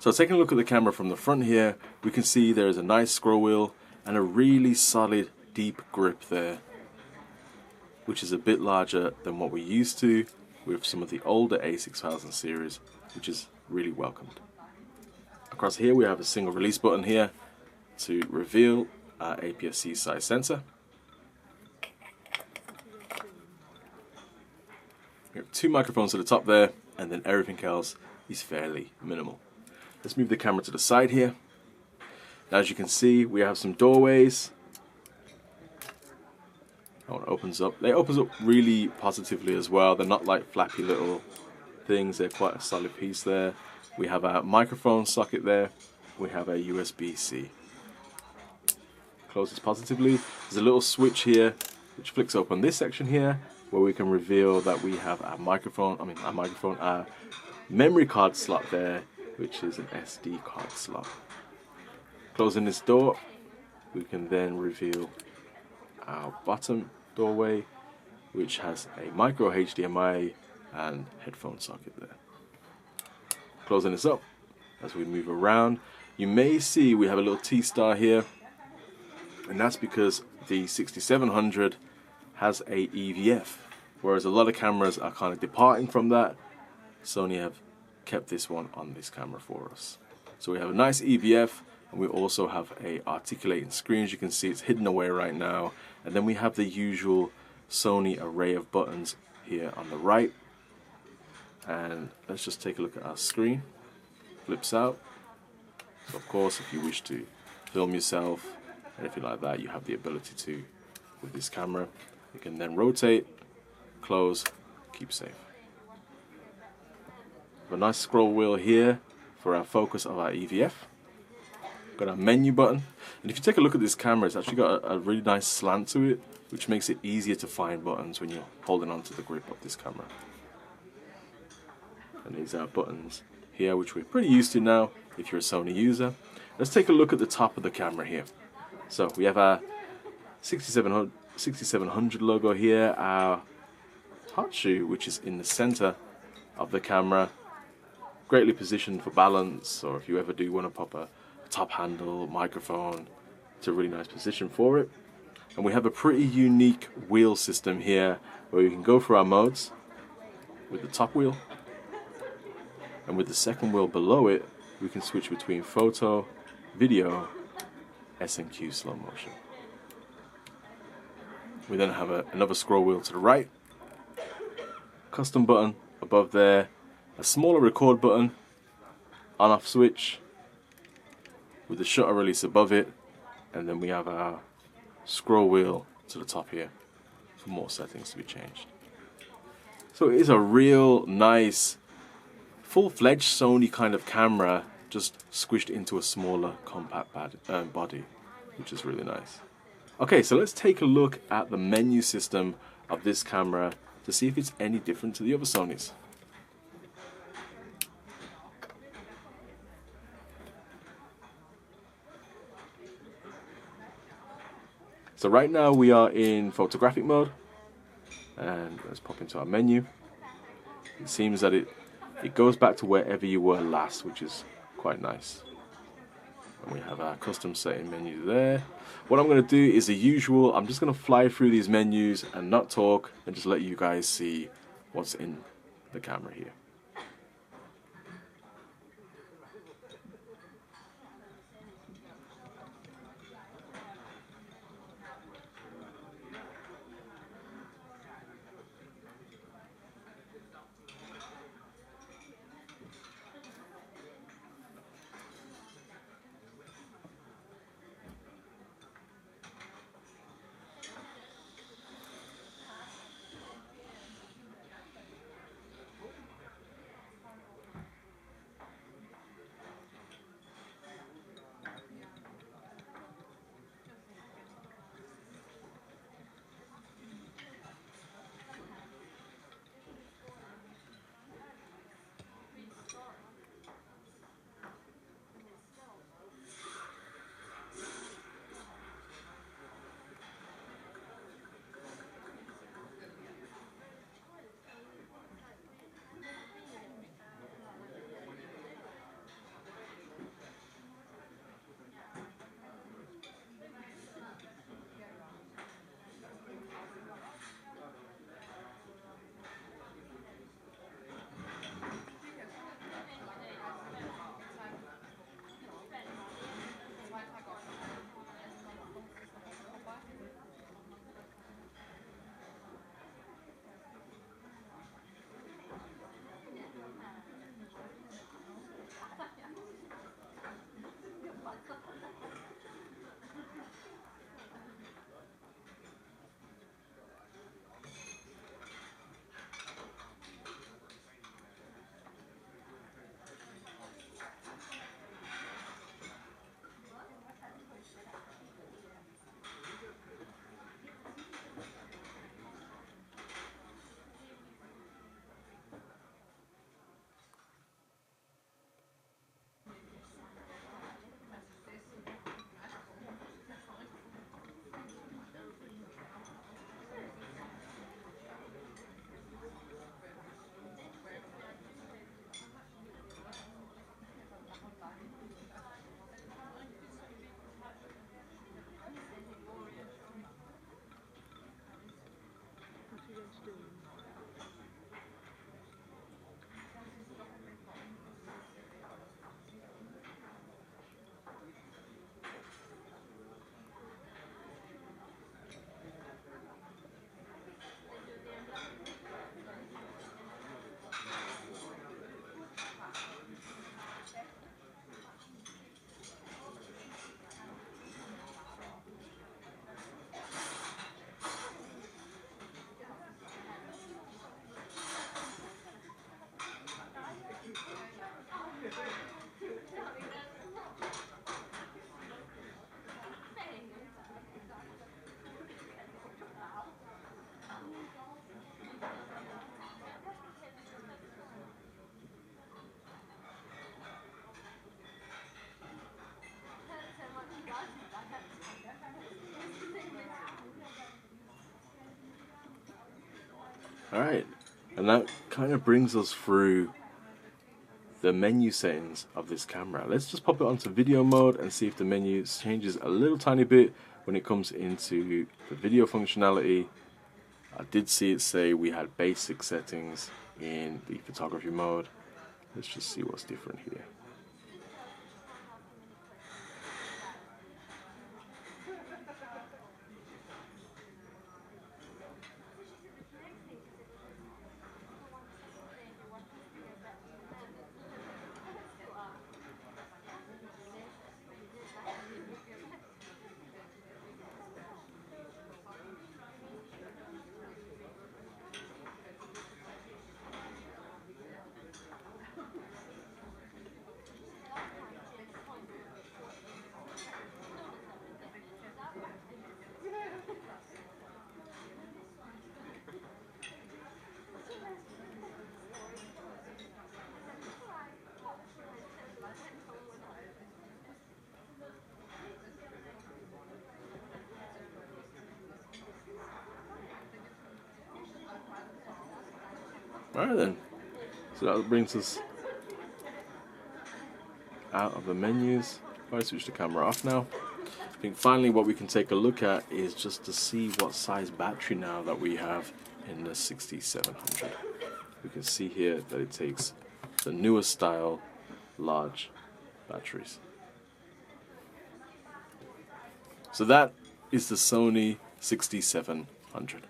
So taking a look at the camera from the front here, we can see there is a nice scroll wheel and a really solid deep grip there, which is a bit larger than what we're used to with some of the older A6000 series, which is really welcomed. Across here we have a single release button here to reveal our APS-C size sensor. We have two microphones at the top there, and then everything else is fairly minimal. Let's move the camera to the side here. Now, as you can see, we have some doorways. That one opens up. They open up really positively as well. They're not like flappy little things. They're quite a solid piece there. We have a microphone socket there. We have a USB-C. Close this positively. There's a little switch here which flicks open this section here, where we can reveal that we have our our memory card slot there, which is an SD card slot. Closing this door, we can then reveal our bottom doorway, which has a micro HDMI and headphone socket there. Closing this up, as we move around, you may see we have a little T-star here, and that's because the 6700 has a EVF, whereas a lot of cameras are kind of departing from that. Sony have kept this one on this camera for us. So we have a nice EVF, and we also have a articulating screen. As you can see, it's hidden away right now. And then we have the usual Sony array of buttons here on the right. And let's just take a look at our screen. Flips out. So of course, if you wish to film yourself, anything like that, you have the ability to with this camera. You can then rotate, close, keep safe. We have a nice scroll wheel here for our focus of our EVF. Got our menu button, and if you take a look at this camera, it's actually got a really nice slant to it, which makes it easier to find buttons when you're holding onto the grip of this camera. And these are buttons here, which we're pretty used to now if you're a Sony user. Let's take a look at the top of the camera here. So we have our 6700 logo here, our hot shoe, which is in the center of the camera, greatly positioned for balance, or if you ever do want to pop a top handle microphone, it's a really nice position for it. And we have a pretty unique wheel system here where we can go for our modes with the top wheel, and with the second wheel below it we can switch between photo, video, S&Q slow motion. We then have another scroll wheel to the right, custom button above there, a smaller record button, on off switch with the shutter release above it, and then we have our scroll wheel to the top here for more settings to be changed. So it is a real nice full-fledged Sony kind of camera, just squished into a smaller compact body, which is really nice. Okay, so let's take a look at the menu system of this camera to see if it's any different to the other Sonys. So right now we are in photographic mode, and let's pop into our menu. It seems that it goes back to wherever you were last, which is quite nice. And we have our custom setting menu there. What I'm going to do is the usual. I'm just going to fly through these menus and not talk, and just let you guys see what's in the camera here. Alright, and that kind of brings us through the menu settings of this camera. Let's just pop it onto video mode and see if the menu changes a little tiny bit when it comes into the video functionality. I did see it say we had basic settings in the photography mode. Let's just see what's different here. Alright then, so that brings us out of the menus. If I switch the camera off now, I think finally what we can take a look at is just to see what size battery now that we have in the 6700. We can see here that it takes the newer style large batteries. So that is the Sony 6700.